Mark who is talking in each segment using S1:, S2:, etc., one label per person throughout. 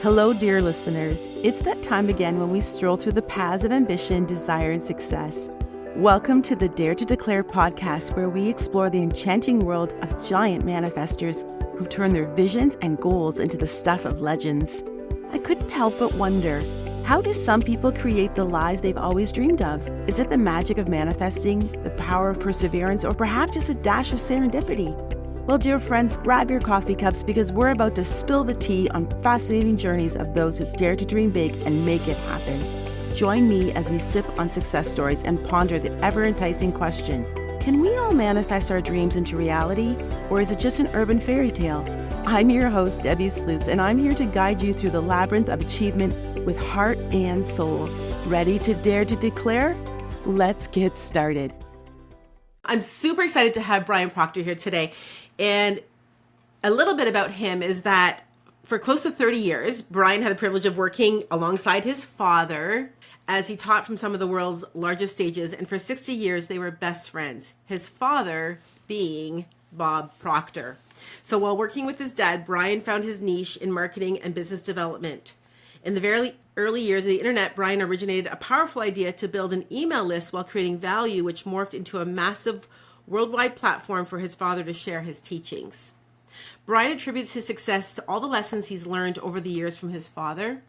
S1: Hello, dear listeners. It's that time again when we stroll through the paths of ambition, desire, and success. Welcome to the Dare to Declare podcast, where we explore the enchanting world of giant manifestors who've turned their visions and goals into the stuff of legends. I couldn't help but wonder, how do some people create the lives they've always dreamed of? Is it the magic of manifesting, the power of perseverance, or perhaps just a dash of serendipity? Well, dear friends, grab your coffee cups because we're about to spill the tea on fascinating journeys of those who dare to dream big and make it happen. Join me as we sip on success stories and ponder the ever-enticing question, can we all manifest our dreams into reality, or is it just an urban fairy tale? I'm your host, Debbie Sluice, and I'm here to guide you through the labyrinth of achievement with heart and soul. Ready to dare to declare? Let's get started. I'm super excited to have Bob Proctor here today. And a little bit about him is that for close to 30 years, Brian had the privilege of working alongside his father as he taught from some of the world's largest stages. And for 60 years, they were best friends, his father being Bob Proctor. So while working with his dad, Brian found his niche in marketing and business development. In the very early years of the internet, Brian originated a powerful idea to build an email list while creating value, which morphed into a massive worldwide platform for his father to share his teachings. Brian attributes his success to all the lessons he's learned over the years from his father.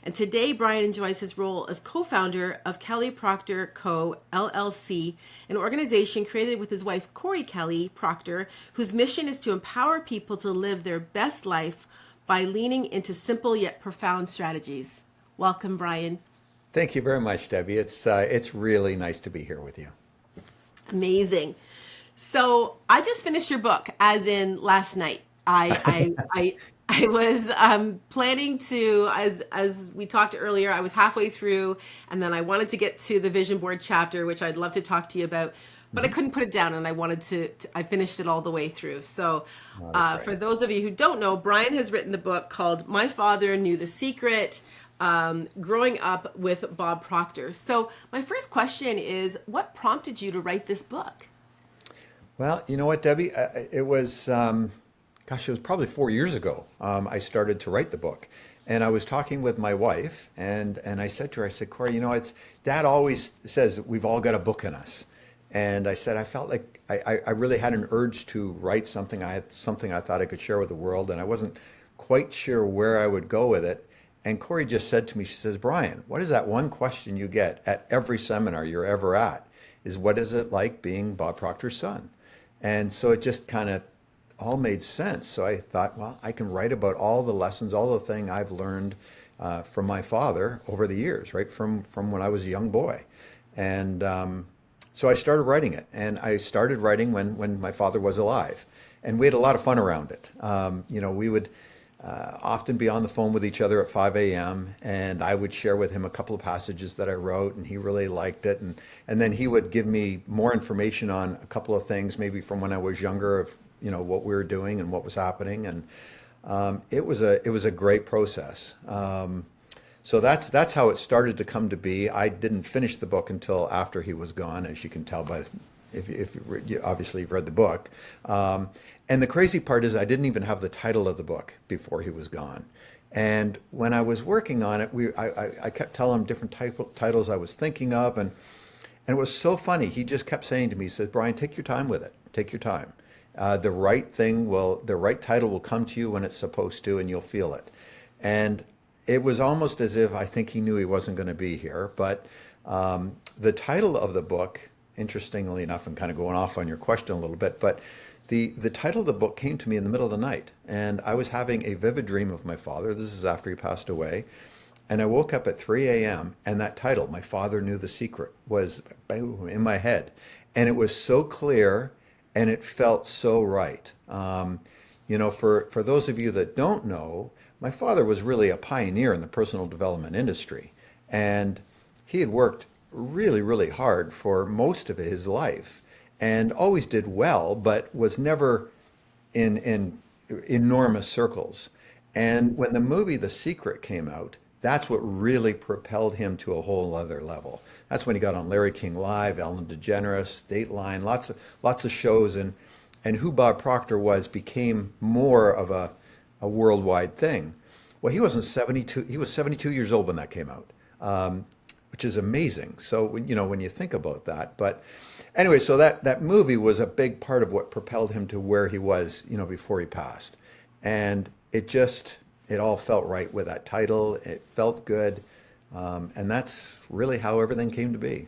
S1: And today, Brian enjoys his role as co-founder of Kelly Proctor Co. LLC, an organization created with his wife, Corey Kelly Proctor, whose mission is to empower people to live their best life by leaning into simple yet profound strategies. Welcome, Brian.
S2: Thank you very much, Debbie. It's really nice to be here with you.
S1: Amazing. So I just finished your book, as in last night. I was planning to, as we talked earlier, I was halfway through, and then I wanted to get to the vision board chapter, which I'd love to talk to you about, but I couldn't put it down, and I wanted I finished it all the way through. So for those of you who don't know, Brian has written the book called My Father Knew the Secret, Growing Up with Bob Proctor. So my first question is, what prompted you to write this book?
S2: Well, you know what, Debbie? It was probably 4 years ago. I started to write the book, and I was talking with my wife, and I said to her, I said, Corey, Dad always says we've all got a book in us. And I said, I felt like I really had an urge to write something. I had something I thought I could share with the world, and I wasn't quite sure where I would go with it. And Corey just said to me, she says, Brian, what is that one question you get at every seminar you're ever at? Is what is it like being Bob Proctor's son? And so it just kind of all made sense. So I thought, well, I can write about all the lessons, all the things I've learned from my father over the years, right, from when I was a young boy. And so I started writing it. And I started writing when my father was alive. And we had a lot of fun around it. We would often be on the phone with each other at 5 a.m. and I would share with him a couple of passages that I wrote, and he really liked it. And then he would give me more information on a couple of things, maybe from when I was younger, of what we were doing and what was happening. And it was a great process. So that's how it started to come to be. I didn't finish the book until after he was gone, as you can tell by if you obviously you've read the book. And the crazy part is I didn't even have the title of the book before he was gone. And when I was working on it, I kept telling him different titles I was thinking of. And it was so funny. He just kept saying to me, he said, Brian, take your time with it. Take your time. The right title will come to you when it's supposed to, and you'll feel it. And it was almost as if I think he knew he wasn't going to be here. But the title of the book, interestingly enough, I'm kind of going off on your question a little bit, but the title of the book came to me in the middle of the night, and I was having a vivid dream of my father. This is after he passed away. And I woke up at 3 a.m. and that title, My Father Knew the Secret, was in my head. And it was so clear, and it felt so right. For those of you that don't know, my father was really a pioneer in the personal development industry. And he had worked really, really hard for most of his life and always did well, but was never in enormous circles. And when the movie The Secret came out, that's what really propelled him to a whole other level. That's when he got on Larry King Live, Ellen DeGeneres, Dateline, lots of shows, and who Bob Proctor was became more of a worldwide thing. Well, he wasn't 72. He was 72 years old when that came out, which is amazing. So, when you think about that. But anyway, so that movie was a big part of what propelled him to where he was, before he passed. And it all felt right with that title. It felt good. And that's really how everything came to be.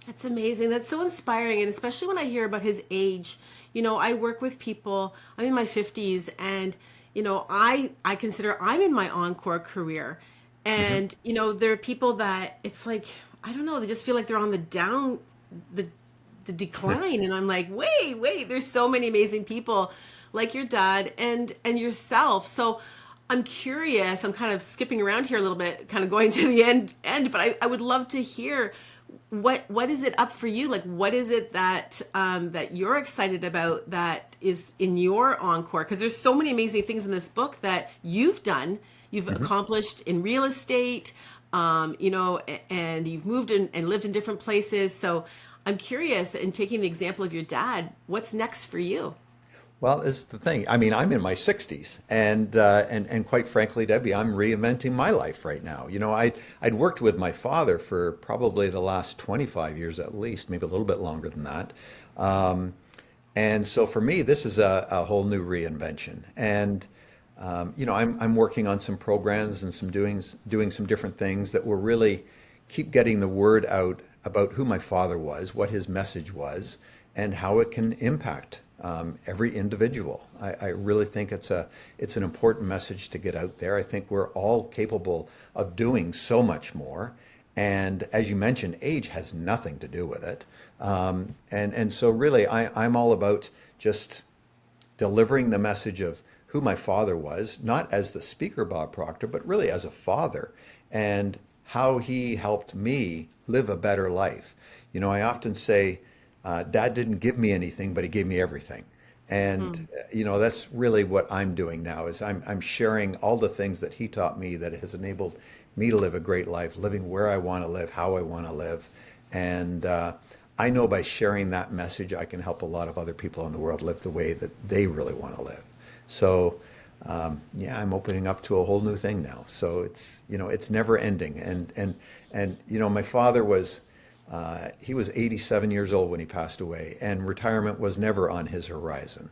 S1: That's amazing. That's so inspiring. And especially when I hear about his age, I work with people, I'm in my 50s, and, I consider I'm in my encore career.
S2: Hmm.
S1: And, there are people that it's like, I don't know, they just feel like they're on the, the decline. And I'm like, wait, there's so many amazing people like your dad and yourself. So I'm curious, I'm kind of skipping around here a little bit, kind of going to the end, but I would love to hear what is it up for you? Like, what is it that that you're excited about that is in your encore? Because there's so many amazing things in this book that you've done, you've
S2: Hmm.
S1: accomplished in real estate, and you've moved in and lived in different places. So I'm curious, in taking the example of your dad, what's next for you?
S2: Well, this is the thing. I mean, I'm in my 60s, and quite frankly, Debbie, I'm reinventing my life right now. I'd worked with my father for probably the last 25 years at least, maybe a little bit longer than that. Um, and so for me, this is a whole new reinvention. And I'm working on some programs and doing some different things that will really keep getting the word out about who my father was, what his message was, and how it can impact every individual. I really think it's an important message to get out there. I think we're all capable of doing so much more. And as you mentioned, age has nothing to do with it. And so really, I'm all about just delivering the message of who my father was, not as the speaker, Bob Proctor, but really as a father, and how he helped me live a better life. I often say, Dad didn't give me anything, but he gave me everything. And that's really what I'm doing now is I'm sharing all the things that he taught me that has enabled me to live a great life, living where I want to live, how I want to live. And I know by sharing that message, I can help a lot of other people in the world live the way that they really want to live. So, yeah, I'm opening up to a whole new thing now. So it's never ending. And my father he was 87 years old when he passed away, and retirement was never on his horizon.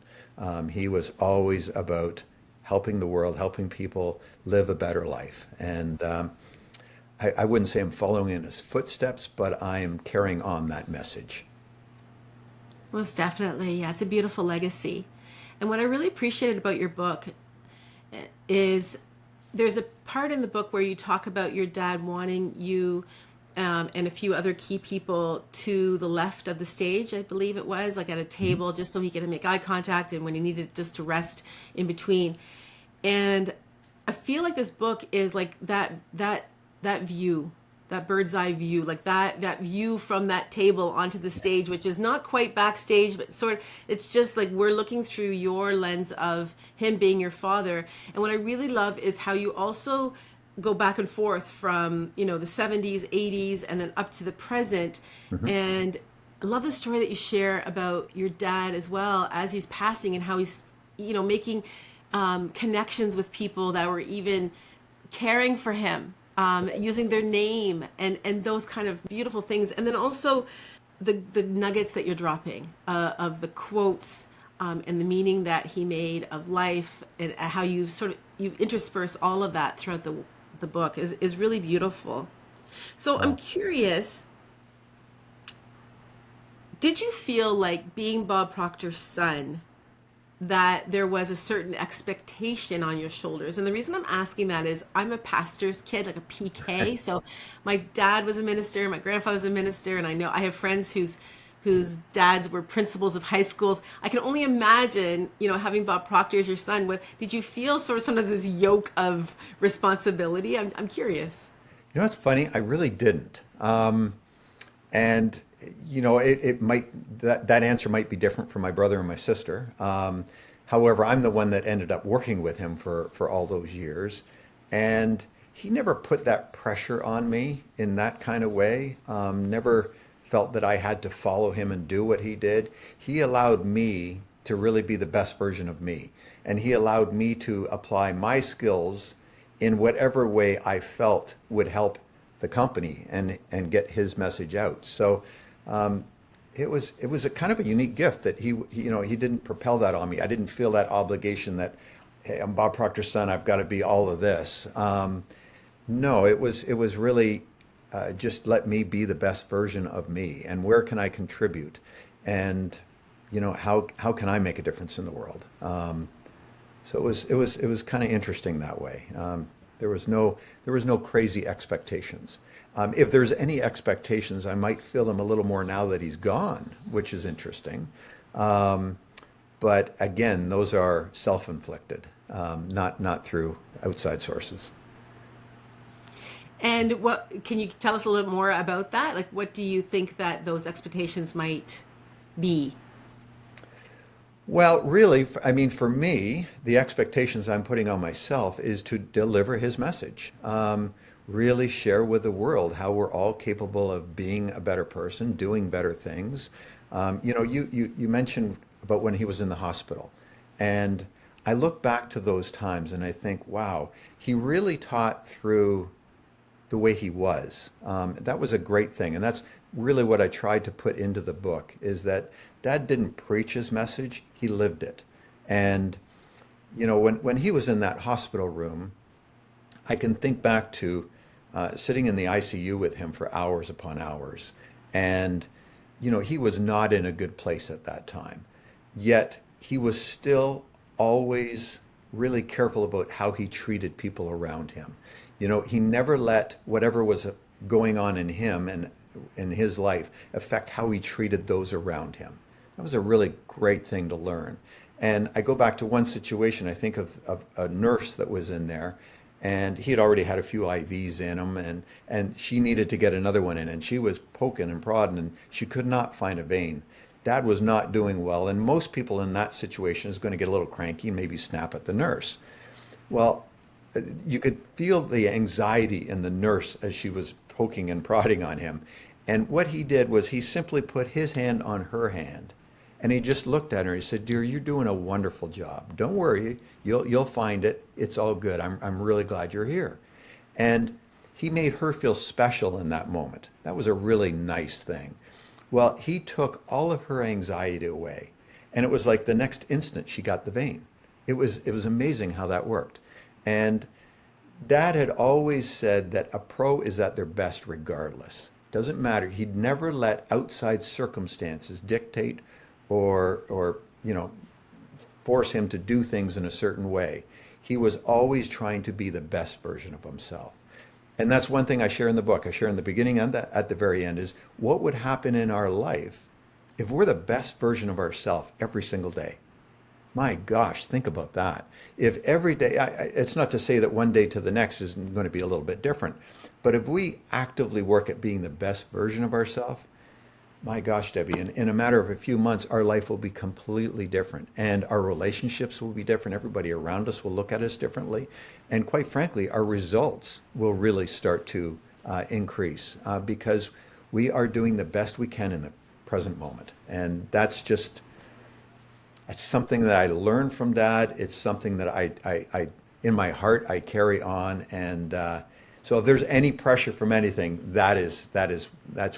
S2: He was always about helping the world, helping people live a better life. And I wouldn't say I'm following in his footsteps, but I am carrying on that message.
S1: Most definitely. Yeah, it's a beautiful legacy. And what I really appreciated about your book is there's a part in the book where you talk about your dad wanting you and a few other key people to the left of the stage, I believe it was, like at a
S2: Mhm.
S1: table, just so he could make eye contact and when he needed just to rest in between. And I feel like this book is like that view, that bird's eye view, like that view from that table onto the stage, which is not quite backstage, but sort of it's just like we're looking through your lens of him being your father. And what I really love is how you also go back and forth from, the 70s, 80s, and then up to the present.
S2: Mhm.
S1: And I love the story that you share about your dad as well as he's passing and how he's, making connections with people that were even caring for him, using their name and those kind of beautiful things. And then also the nuggets that you're dropping of the quotes and the meaning that he made of life and how you intersperse all of that throughout the book is really beautiful. So I'm
S2: Well,
S1: curious, did you feel like being Bob Proctor's son that there was a certain expectation on your shoulders? And the reason I'm asking that is I'm a pastor's kid, like a PK. So my dad was a minister, my grandfather's a minister, and I know I have friends whose dads were principals of high schools. I can only imagine, having Bob Proctor as your son. What did you feel sort of some of this yoke of responsibility? I'm curious.
S2: it's funny. I really didn't. And it might that answer might be different for my brother and my sister. However, I'm the one that ended up working with him for all those years, and he never put that pressure on me in that kind of way. Never felt that I had to follow him and do what he did. He allowed me to really be the best version of me, and he allowed me to apply my skills in whatever way I felt would help the company and get his message out. So it was a kind of a unique gift that he didn't propel that on me. I didn't feel that obligation that, hey, I'm Bob Proctor's son. I've got to be all of this. No, it was really just let me be the best version of me, and where can I contribute, and how can I make a difference in the world? So it was kind of interesting that way. There was no crazy expectations. If there's any expectations, I might feel them a little more now that he's gone, which is interesting. Um, but again, those are self-inflicted, not through outside sources.
S1: And what can you tell us a little bit more about that? Like, what do you think that those expectations might be?
S2: Well, really, I mean, for me, the expectations I'm putting on myself is to deliver his message. Really share with the world how we're all capable of being a better person, doing better things. You mentioned about when he was in the hospital, and I look back to those times and I think, wow, he really taught through the way he was. That was a great thing, and that's really what I tried to put into the book is that Dad didn't preach his message; he lived it. And when he was in that hospital room, I can think back to sitting in the ICU with him for hours upon hours, and he was not in a good place at that time. Yet he was still always really careful about how he treated people around him. He never let whatever was going on in him and in his life affect how he treated those around him. That was a really great thing to learn. And I go back to one situation, I think of a nurse that was in there, and he had already had a few IVs in him, and she needed to get another one in, and she was poking and prodding, and she could not find a vein. Dad was not doing well, and most people in that situation is going to get a little cranky and maybe snap at the nurse. Well, you could feel the anxiety in the nurse as she was poking and prodding on him. And what he did was he simply put his hand on her hand, and he just looked at her. He said, "Dear, you're doing a wonderful job. Don't worry, you'll find it. It's all good. I'm really glad you're here." And he made her feel special in that moment. That was a really nice thing. Well, he took all of her anxiety away, and it was like the next instant she got the vein. It was amazing how that worked. And Dad had always said that a pro is at their best regardless. Doesn't matter. He'd never let outside circumstances dictate or force him to do things in a certain way. He was always trying to be the best version of himself. And that's one thing I share in the book. I share in the beginning and at the very end is what would happen in our life if we're the best version of ourselves every single day. My gosh, think about that. If every day, it's not to say that one day to the next is going to be a little bit different, but if we actively work at being the best version of ourselves, my gosh, Debbie, in a matter of a few months, our life will be completely different and our relationships will be different. Everybody around us will look at us differently. And quite frankly, our results will really start to increase because we are doing the best we can in the present moment. And it's something that I learned from Dad. It's something that I in my heart, I carry on. And so if there's any pressure from anything, that's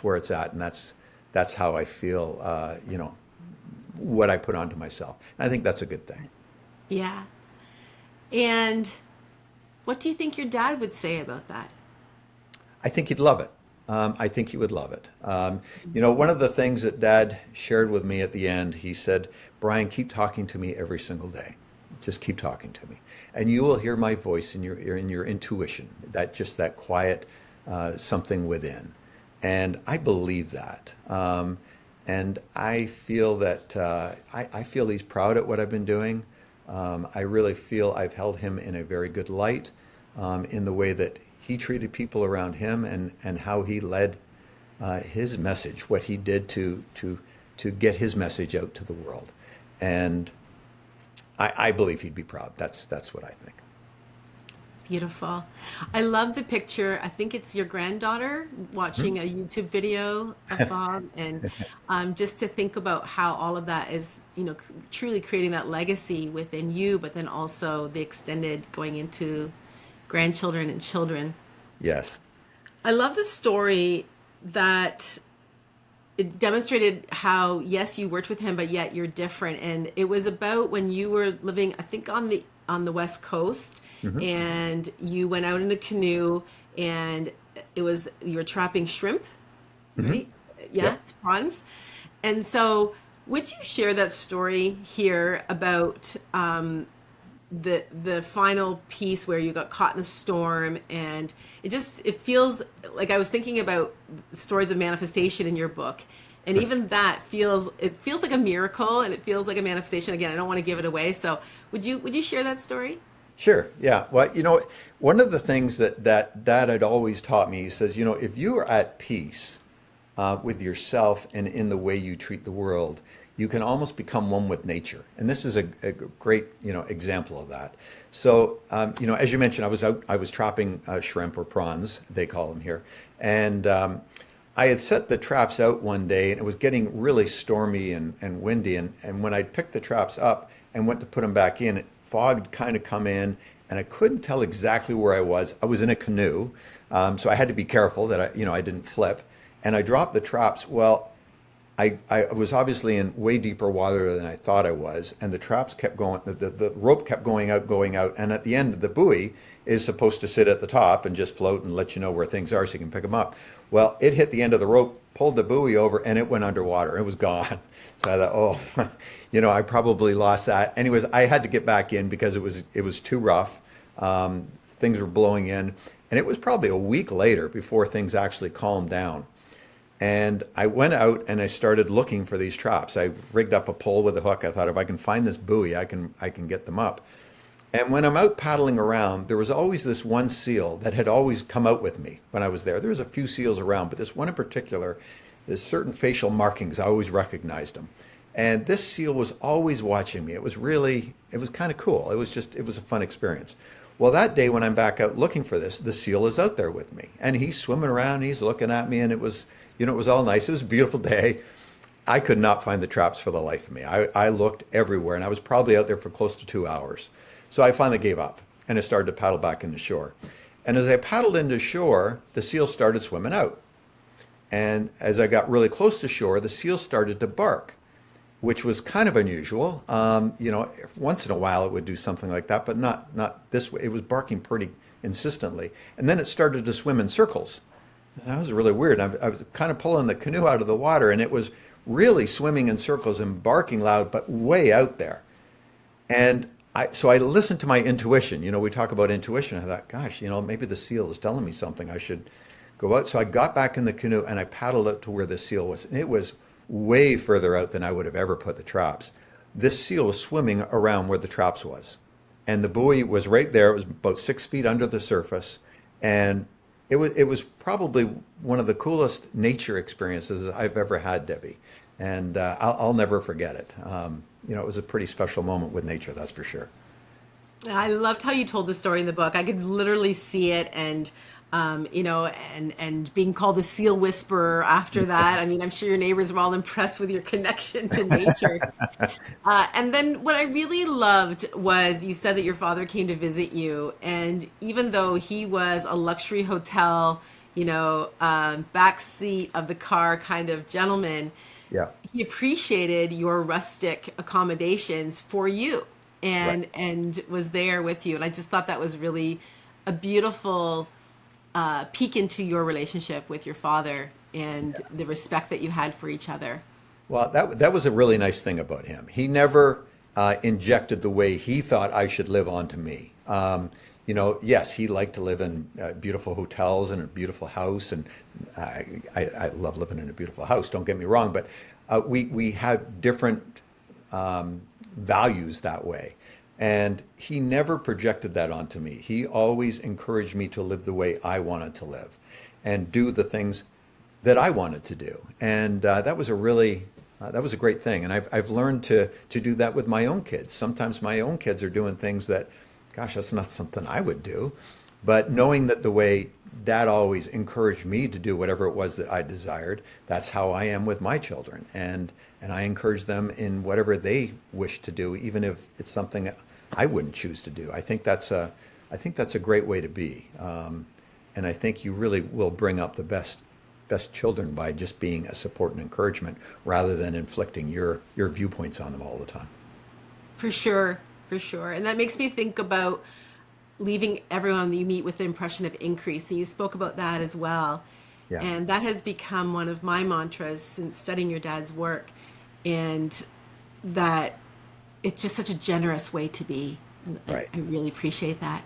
S2: where it's at. And that's how I feel, what I put onto myself. And I think that's a good thing.
S1: Yeah. And what do you think your dad would say about that?
S2: I think he'd love it. I think he would love it. One of the things that Dad shared with me at the end, he said, "Brian, keep talking to me every single day. Just keep talking to me, and you will hear my voice in your intuition. That quiet something within." And I believe that. And I feel that I feel he's proud at what I've been doing. I really feel I've held him in a very good light in the way that he treated people around him and how he led his message, what he did to get his message out to the world. And I believe he'd be proud. That's what I think.
S1: Beautiful. I love the picture. I think it's your granddaughter watching a YouTube video of Bob, and just to think about how all of that is, truly creating that legacy within you, but then also the extended grandchildren and children.
S2: Yes.
S1: I love the story that it demonstrated how, yes, you worked with him, but yet you're different. And it was about when you were living, I think, on the West Coast,
S2: Hmm.
S1: and you went out in a canoe, and you were trapping shrimp,
S2: Hmm.
S1: right? Yeah,
S2: Yep.
S1: prawns. And so, would you share that story here about the final piece where you got caught in the storm? And it feels like I was thinking about stories of manifestation in your book, and even that feels like a miracle, and it feels like a manifestation. Again, I don't want to give it away, so would you share that story?
S2: Sure. Yeah. Well, one of the things that Dad had always taught me, he says, if you are at peace with yourself and in the way you treat the world, you can almost become one with nature. And this is a great, example of that. So, as you mentioned, I was trapping shrimp or prawns, they call them here. And I had set the traps out one day and it was getting really stormy and windy. And when I picked the traps up and went to put them back in, fog had kind of come in and I couldn't tell exactly where I was. I was in a canoe, so I had to be careful that I didn't flip. And I dropped the traps. Well, I was obviously in way deeper water than I thought I was, and the traps kept going, the rope kept going out, and at the end, the buoy is supposed to sit at the top and just float and let you know where things are so you can pick them up. Well, it hit the end of the rope, pulled the buoy over, and it went underwater. It was gone. So I thought, oh, I probably lost that. Anyways, I had to get back in because it was too rough. Things were blowing in, and it was probably a week later before things actually calmed down. And I went out and I started looking for these traps. I rigged up a pole with a hook. I thought if I can find this buoy, I can get them up. And when I'm out paddling around, there was always this one seal that had always come out with me when I was there. There was a few seals around, but this one in particular, there's certain facial markings. I always recognized them. And this seal was always watching me. It was kind of cool. It was a fun experience. Well, that day when I'm back out looking for this, the seal is out there with me. And he's swimming around, he's looking at me, and it was all nice. It was a beautiful day. I could not find the traps for the life of me. I looked everywhere, and I was probably out there for close to 2 hours. So I finally gave up, and I started to paddle back into shore. And as I paddled into shore, the seal started swimming out. And as I got really close to shore, the seal started to bark, which was kind of unusual. Once in a while it would do something like that, but not this way. It was barking pretty insistently. And then it started to swim in circles. That was really weird. I was kind of pulling the canoe out of the water, and it was really swimming in circles and barking loud, but way out there. And so I listened to my intuition. We talk about intuition. I thought, gosh, maybe the seal is telling me something. I should go out. So I got back in the canoe and I paddled out to where the seal was. And it was way further out than I would have ever put the traps. This seal was swimming around where the traps was. And the buoy was right there. It was about 6 feet under the surface. And it was probably one of the coolest nature experiences I've ever had, Debbie. And I'll never forget it. It was a pretty special moment with nature, that's for sure.
S1: I loved how you told the story in the book. I could literally see it, and and being called the seal whisperer after that. I mean, I'm sure your neighbors were all impressed with your connection to nature. And then what I really loved was you said that your father came to visit you, and even though he was a luxury hotel, back seat of the car kind of gentleman,
S2: Yeah,
S1: he appreciated your rustic accommodations for you,
S2: right.
S1: and was there with you. And I just thought that was really a beautiful peek into your relationship with your father and the respect that you had for each other.
S2: Well, that was a really nice thing about him. He never injected the way he thought I should live onto me. Yes, he liked to live in beautiful hotels and a beautiful house, and I love living in a beautiful house. Don't get me wrong, but we had different values that way, and he never projected that onto me. He always encouraged me to live the way I wanted to live, and do the things that I wanted to do, and that was a great thing. And I've learned to do that with my own kids. Sometimes my own kids are doing things that, gosh, that's not something I would do. But knowing that the way Dad always encouraged me to do whatever it was that I desired, that's how I am with my children. And I encourage them in whatever they wish to do, even if it's something I wouldn't choose to do. I think that's I think that's a great way to be. And I think you really will bring up the best children by just being a support and encouragement rather than inflicting your viewpoints on them all the time.
S1: For sure, for sure. And that makes me think about leaving everyone that you meet with the impression of increase. And you spoke about that as well.
S2: Yeah,
S1: And that has become one of my mantras since studying your dad's work. And that it's just such a generous way to be. And
S2: right.
S1: I really appreciate that.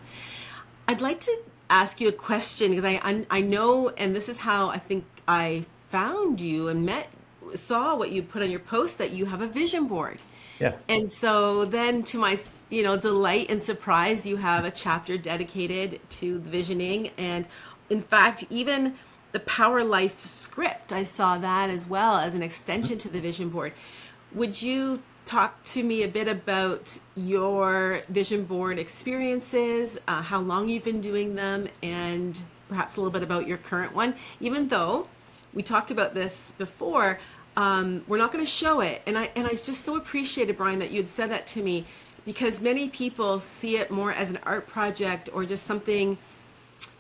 S1: I'd like to ask you a question because I know, and this is how I think I found you and saw what you put on your post that you have a vision board.
S2: Yes.
S1: And so then to my, delight and surprise, you have a chapter dedicated to visioning. And in fact, even the Power Life script, I saw that as well as an extension to the vision board. Would you talk to me a bit about your vision board experiences, how long you've been doing them, and perhaps a little bit about your current one? Even though we talked about this before, we're not going to show it. And I just so appreciated, Brian, that you had said that to me, because many people see it more as an art project or just something,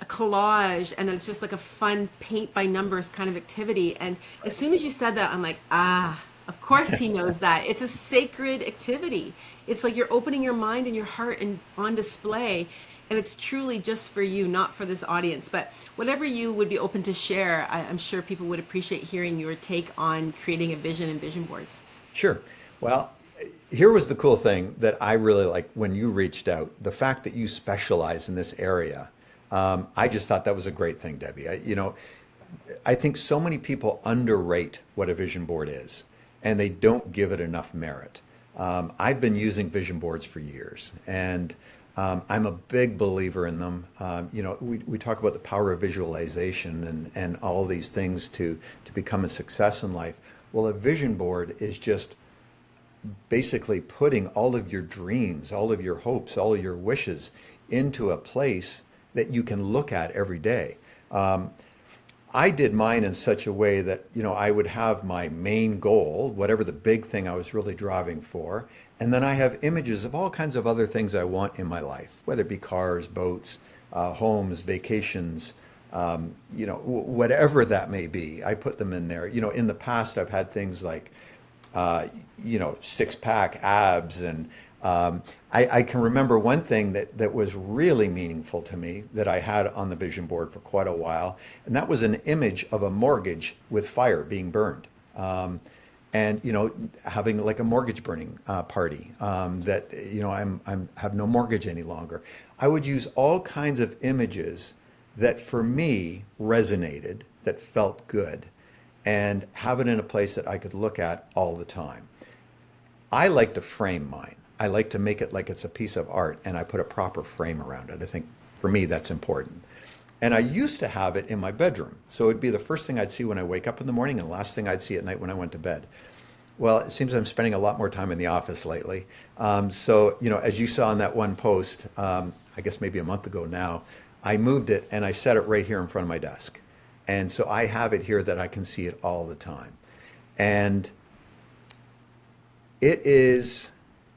S1: a collage, and then it's just like a fun paint by numbers kind of activity. And as soon as you said that, I'm like, of course he knows that. It's a sacred activity. It's like you're opening your mind and your heart and on display. And it's truly just for you, not for this audience. But whatever you would be open to share, I'm sure people would appreciate hearing your take on creating a vision and vision boards.
S2: Sure. Well, here was the cool thing that I really liked when you reached out, the fact that you specialize in this area. I just thought that was a great thing, Debbie. I think so many people underrate what a vision board is, and they don't give it enough merit. I've been using vision boards for years, and I'm a big believer in them. We talk about the power of visualization and all these things to become a success in life. Well, a vision board is just basically putting all of your dreams, all of your hopes, all of your wishes into a place that you can look at every day. I did mine in such a way that, I would have my main goal, whatever the big thing I was really driving for, and then I have images of all kinds of other things I want in my life, whether it be cars, boats, homes, vacations, whatever that may be. I put them in there. In the past, I've had things like, six pack abs. And I can remember one thing that was really meaningful to me that I had on the vision board for quite a while. And that was an image of a mortgage with fire being burned. And having like a mortgage burning party that I'm have no mortgage any longer. I would use all kinds of images that for me resonated, that felt good, and have it in a place that I could look at all the time. I like to frame mine. I like to make it like it's a piece of art, and I put a proper frame around it. I think for me that's important. And I used to have it in my bedroom. So it'd be the first thing I'd see when I wake up in the morning and the last thing I'd see at night when I went to bed. Well, it seems I'm spending a lot more time in the office lately. As you saw in that one post, I guess maybe a month ago now, I moved it and I set it right here in front of my desk. And so I have it here that I can see it all the time. And it is,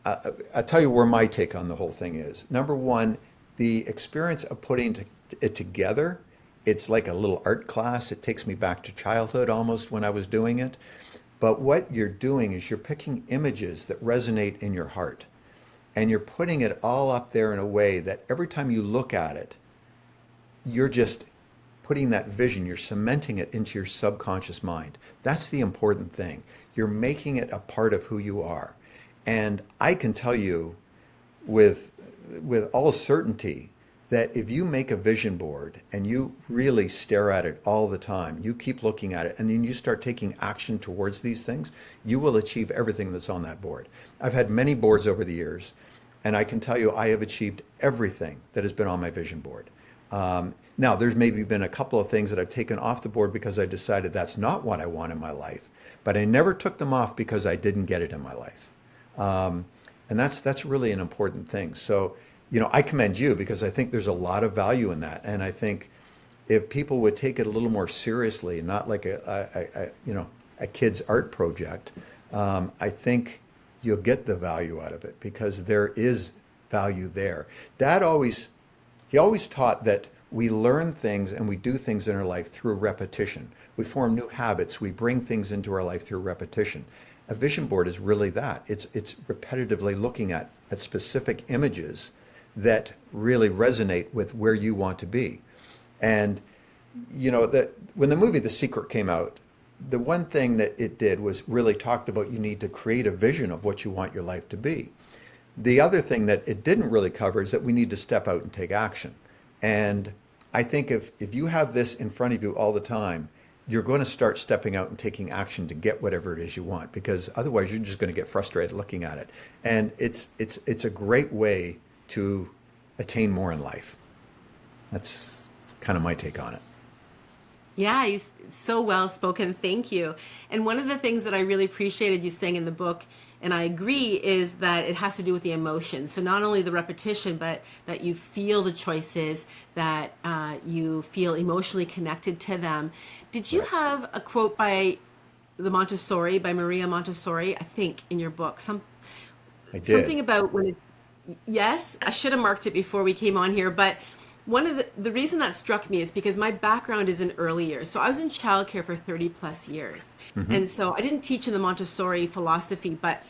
S2: I'll tell you where my take on the whole thing is. Number one, the experience of putting it together, it's like a little art class. It takes me back to childhood almost when I was doing it. But what you're doing is you're picking images that resonate in your heart. And you're putting it all up there in a way that every time you look at it, you're just putting that vision, you're cementing it into your subconscious mind. That's the important thing. You're making it a part of who you are. And I can tell you with all certainty that if you make a vision board and you really stare at it all the time, you keep looking at it, and then you start taking action towards these things, you will achieve everything that's on that board. I've had many boards over the years, and I can tell you I have achieved everything that has been on my vision board. Now, there's maybe been a couple of things that I've taken off the board because I decided that's not what I want in my life, but I never took them off because I didn't get it in my life. And that's really an important thing. So, I commend you because I think there's a lot of value in that. And I think if people would take it a little more seriously, not like a kid's art project, I think you'll get the value out of it because there is value there. Dad always he always taught that we learn things and we do things in our life through repetition. We form new habits. We bring things into our life through repetition. A vision board is really that. It's repetitively looking at specific images that really resonate with where you want to be. And that when the movie The Secret came out, the one thing that it did was really talked about you need to create a vision of what you want your life to be. The other thing that it didn't really cover is that we need to step out and take action. And I think if you have this in front of you all the time, you're going to start stepping out and taking action to get whatever it is you want, because otherwise you're just going to get frustrated looking at it. And it's a great way to attain more in life. That's kind of my take on it.
S1: Yeah, so well spoken. Thank you. And one of the things that I really appreciated you saying in the book, and I agree, is that it has to do with the emotion. So not only the repetition, but that you feel the choices, that you feel emotionally connected to them. Did you
S2: Right.
S1: have a quote by Maria Montessori, I think, in your book?
S2: I did.
S1: Something about when it, yes, I should have marked it before we came on here, but one of the reason that struck me is because my background is in early years. So I was in childcare for 30 plus years.
S2: Hmm.
S1: And so I didn't teach in the Montessori philosophy, but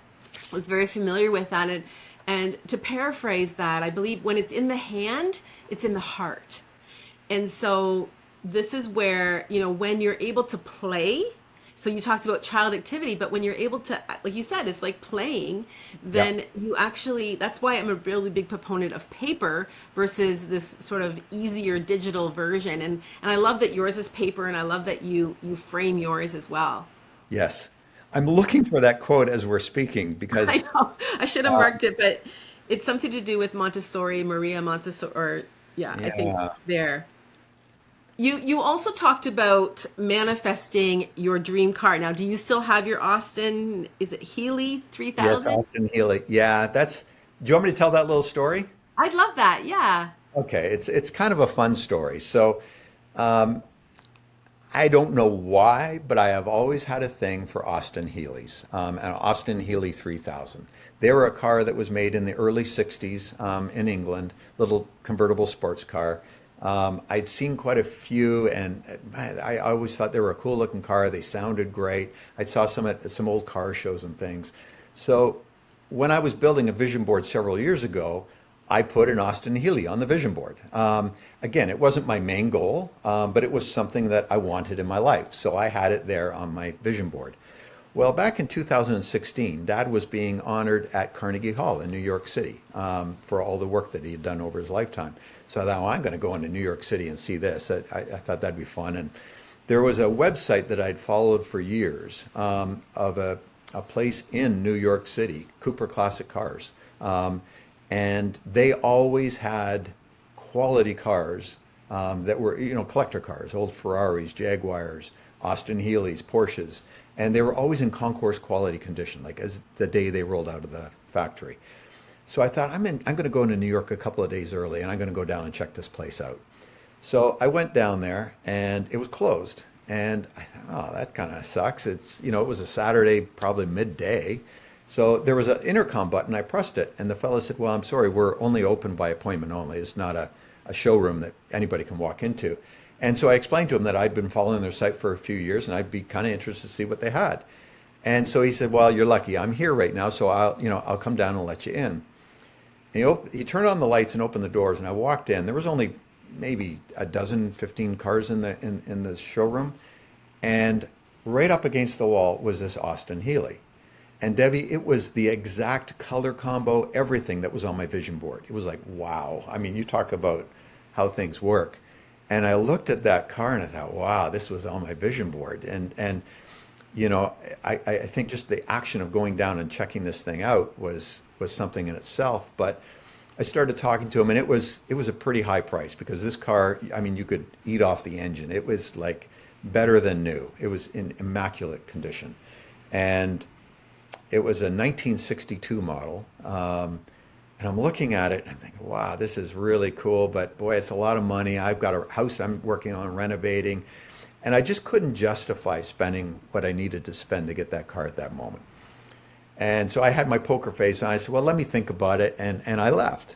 S1: was very familiar with that. And to paraphrase that, I believe when it's in the hand, it's in the heart. And so this is where, when you're able to play, so you talked about child activity, but when you're able to, like you said, it's like playing,
S2: Yeah.
S1: then you actually, that's why I'm a really big proponent of paper versus this sort of easier digital version. And I love that yours is paper, and I love that you frame yours as well.
S2: Yes. I'm looking for that quote as we're speaking
S1: I
S2: because,
S1: know I should have
S2: uh,
S1: marked it, but it's something to do with Montessori, Maria Montessori, or yeah, I think
S2: yeah.
S1: there. You also talked about manifesting your dream car. Now, do you still have your Austin? Is it Healy
S2: Yes,
S1: 3000?
S2: Austin Healy. Yeah, do you want me to tell that little story?
S1: I'd love that. Yeah.
S2: Okay, it's kind of a fun story. So, I don't know why, but I have always had a thing for Austin Healys, an Austin Healey 3000. They were a car that was made in the early 60s in England, little convertible sports car. I'd seen quite a few, and I always thought they were a cool looking car. They sounded great. I saw some at some old car shows and things. So when I was building a vision board several years ago, I put an Austin Healey on the vision board. Again, it wasn't my main goal, but it was something that I wanted in my life. So I had it there on my vision board. Well, back in 2016, Dad was being honored at Carnegie Hall in New York City for all the work that he had done over his lifetime. So I thought, well, I'm going to go into New York City and see this. I thought that'd be fun. And there was a website that I'd followed for years of a place in New York City, Cooper Classic Cars. And they always had quality cars that were, collector cars, old Ferraris, Jaguars, Austin Healey's, Porsches, and they were always in concourse quality condition, like as the day they rolled out of the factory. So I thought, I'm going to go into New York a couple of days early, and I'm going to go down and check this place out. So I went down there, and it was closed. And I thought, oh, that kind of sucks. It was a Saturday, probably midday. So there was an intercom button. I pressed it, and the fellow said, "Well, I'm sorry, we're only open by appointment only. It's not a showroom that anybody can walk into." And so I explained to him that I'd been following their site for a few years, and I'd be kind of interested to see what they had. And so he said, "Well, you're lucky. I'm here right now, so I'll come down and let you in." And he turned on the lights and opened the doors, and I walked in. There was only maybe a dozen, 15 cars in the showroom, and right up against the wall was this Austin Healey. And Debbie, it was the exact color combo, everything that was on my vision board. It was like, wow. I mean, you talk about how things work. And I looked at that car and I thought, wow, this was on my vision board. And I think just the action of going down and checking this thing out was something in itself. But I started talking to him, and it was a pretty high price because this car, I mean, you could eat off the engine. It was like better than new. It was in immaculate condition. And it was a 1962 model. And I'm looking at it and I'm thinking, wow, this is really cool, but boy, it's a lot of money. I've got a house I'm working on renovating. And I just couldn't justify spending what I needed to spend to get that car at that moment. And so I had my poker face and I said, well, let me think about it. And I left.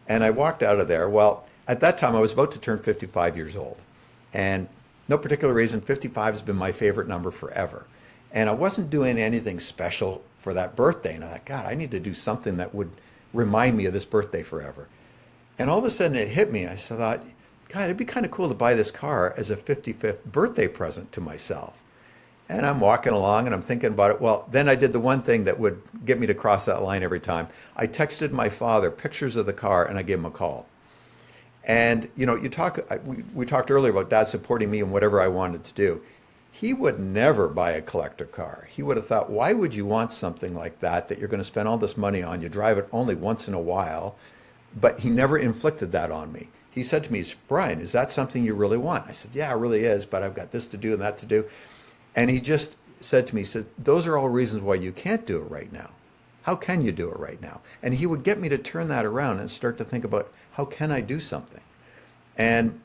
S2: And I walked out of there. Well, at that time, I was about to turn 55 years old. And no particular reason, 55 has been my favorite number forever. And I wasn't doing anything special for that birthday. And I thought, God, I need to do something that would remind me of this birthday forever. And all of a sudden it hit me. I thought, God, it'd be kind of cool to buy this car as a 55th birthday present to myself. And I'm walking along and I'm thinking about it. Well, then I did the one thing that would get me to cross that line every time. I texted my father pictures of the car and I gave him a call. And we talked earlier about dad supporting me in whatever I wanted to do. He would never buy a collector car. He would have thought, why would you want something like that you're going to spend all this money on? You drive it only once in a while. But he never inflicted that on me. He said to me, Brian, is that something you really want? I said, yeah, it really is, but I've got this to do and that to do. And he just said to me, he said, those are all reasons why you can't do it right now. How can you do it right now? And he would get me to turn that around and start to think about, how can I do something? And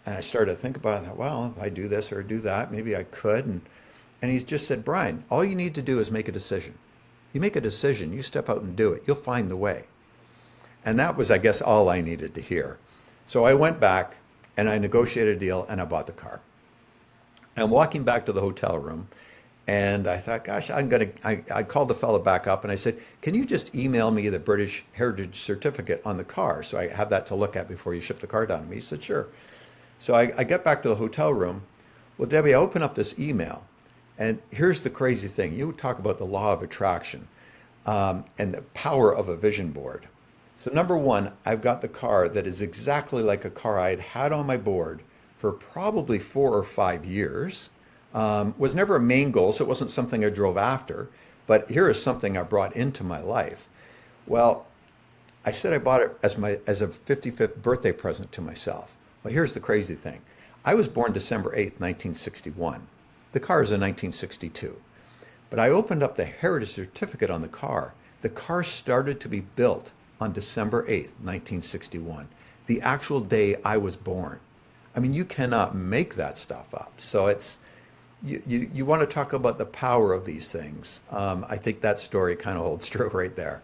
S2: I started to think about it. Well, if I do this or do that, maybe I could. And he just said, Brian, all you need to do is make a decision. You make a decision, you step out and do it. You'll find the way. And that was, I guess, all I needed to hear. So I went back and I negotiated a deal and I bought the car. And walking back to the hotel room, and I thought, gosh, I called the fellow back up and I said, can you just email me the British Heritage certificate on the car so I have that to look at before you ship the car down to me? He said, sure. So I get back to the hotel room. Well, Debbie, I open up this email, and here's the crazy thing. You talk about the law of attraction and the power of a vision board. So number one, I've got the car that is exactly like a car I had had on my board for probably 4 or 5 years. Was never a main goal, so it wasn't something I drove after. But here is something I brought into my life. Well, I said I bought it as a 55th birthday present to myself. Well, here's the crazy thing. I was born December 8th, 1961. The car is a 1962. But I opened up the heritage certificate on the car. The car started to be built on December 8th, 1961, the actual day I was born. I mean, you cannot make that stuff up. So it's, you want to talk about the power of these things. I think that story kind of holds true right there.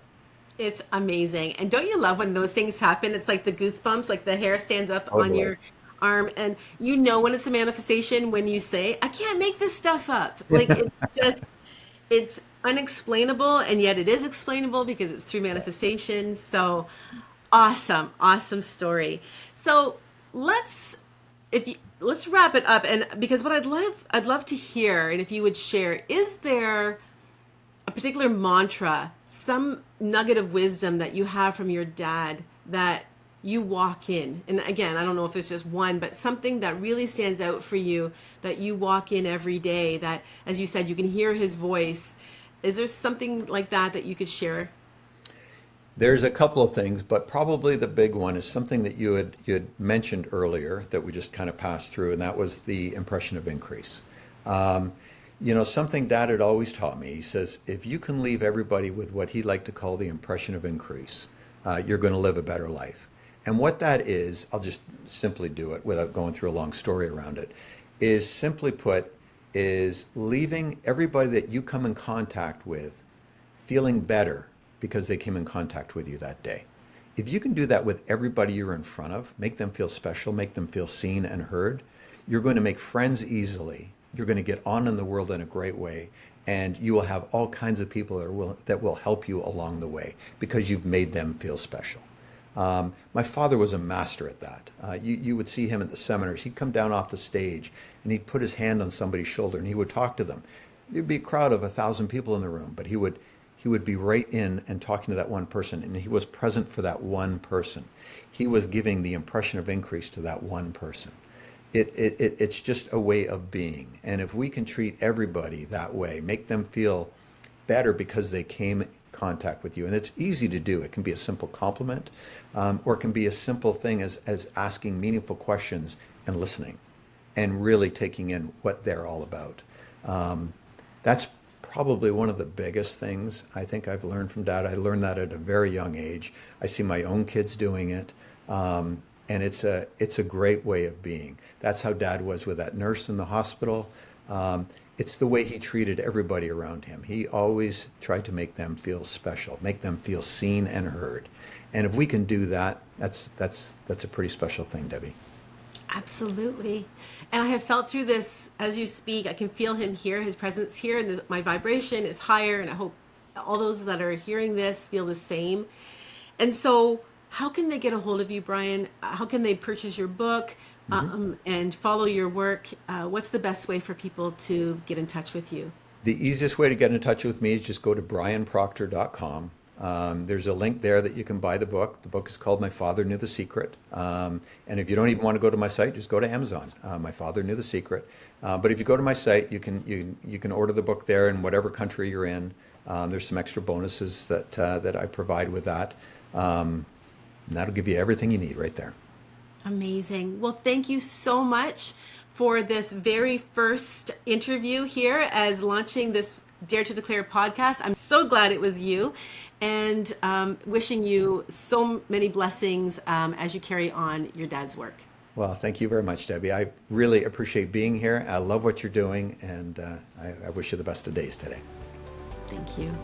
S1: It's amazing. And don't you love when those things happen? It's like the goosebumps, like the hair stands up on
S2: Totally.
S1: your arm. And you know when it's a manifestation when you say, I can't make this stuff up. Like it's just, it's unexplainable. And yet it is explainable because it's through manifestation. So awesome, awesome story. So let's, let's wrap it up. And because what I'd love to hear, and if you would share, is there a particular mantra, some nugget of wisdom that you have from your dad that you walk in? And again, I don't know if it's just one, but something that really stands out for you that you walk in every day that, as you said, you can hear his voice. Is there something like that you could share?
S2: There's a couple of things, but probably the big one is something that you had mentioned earlier that we just kind of passed through, and that was the impression of increase. Something Dad had always taught me. He says, if you can leave everybody with what he'd like to call the impression of increase, you're going to live a better life. And what that is, I'll just simply do it without going through a long story around it, is simply put, is leaving everybody that you come in contact with feeling better because they came in contact with you that day. If you can do that with everybody you're in front of, make them feel special, make them feel seen and heard, you're going to make friends easily. You're going to get on in the world in a great way, and you will have all kinds of people that will help you along the way because you've made them feel special. My father was a master at that. You would see him at the seminars. He'd come down off the stage and he'd put his hand on somebody's shoulder and he would talk to them. There'd be a crowd of 1,000 people in the room, but he would be right in and talking to that one person, and he was present for that one person. He was giving the impression of increase to that one person. It's just a way of being. And if we can treat everybody that way, make them feel better because they came in contact with you, and it's easy to do. It can be a simple compliment, or it can be a simple thing as asking meaningful questions and listening and really taking in what they're all about. That's probably one of the biggest things I think I've learned from Dad. I learned that at a very young age. I see my own kids doing it. And it's a great way of being. That's how Dad was with that nurse in the hospital. It's the way he treated everybody around him. He always tried to make them feel special, make them feel seen and heard. And if we can do that, that's a pretty special thing, Debbie.
S3: Absolutely. And I have felt through this as you speak. I can feel him here, his presence here, and my vibration is higher. And I hope all those that are hearing this feel the same. And so, how can they get a hold of you, Brian? How can they purchase your book and follow your work? What's the best way for people to get in touch with you?
S2: The easiest way to get in touch with me is just go to brianproctor.com. There's a link there that you can buy the book. The book is called My Father Knew the Secret. And if you don't even want to go to my site, just go to Amazon. My Father Knew the Secret. But if you go to my site, you can order the book there in whatever country you're in. There's some extra bonuses that I provide with that. And that'll give you everything you need right there.
S3: Amazing. Well, thank you so much for this very first interview here as launching this Dare to Declare podcast. I'm so glad it was you, and wishing you so many blessings as you carry on your dad's work.
S2: Well, thank you very much, Debbie. I really appreciate being here. I love what you're doing, and I wish you the best of days today.
S3: Thank you.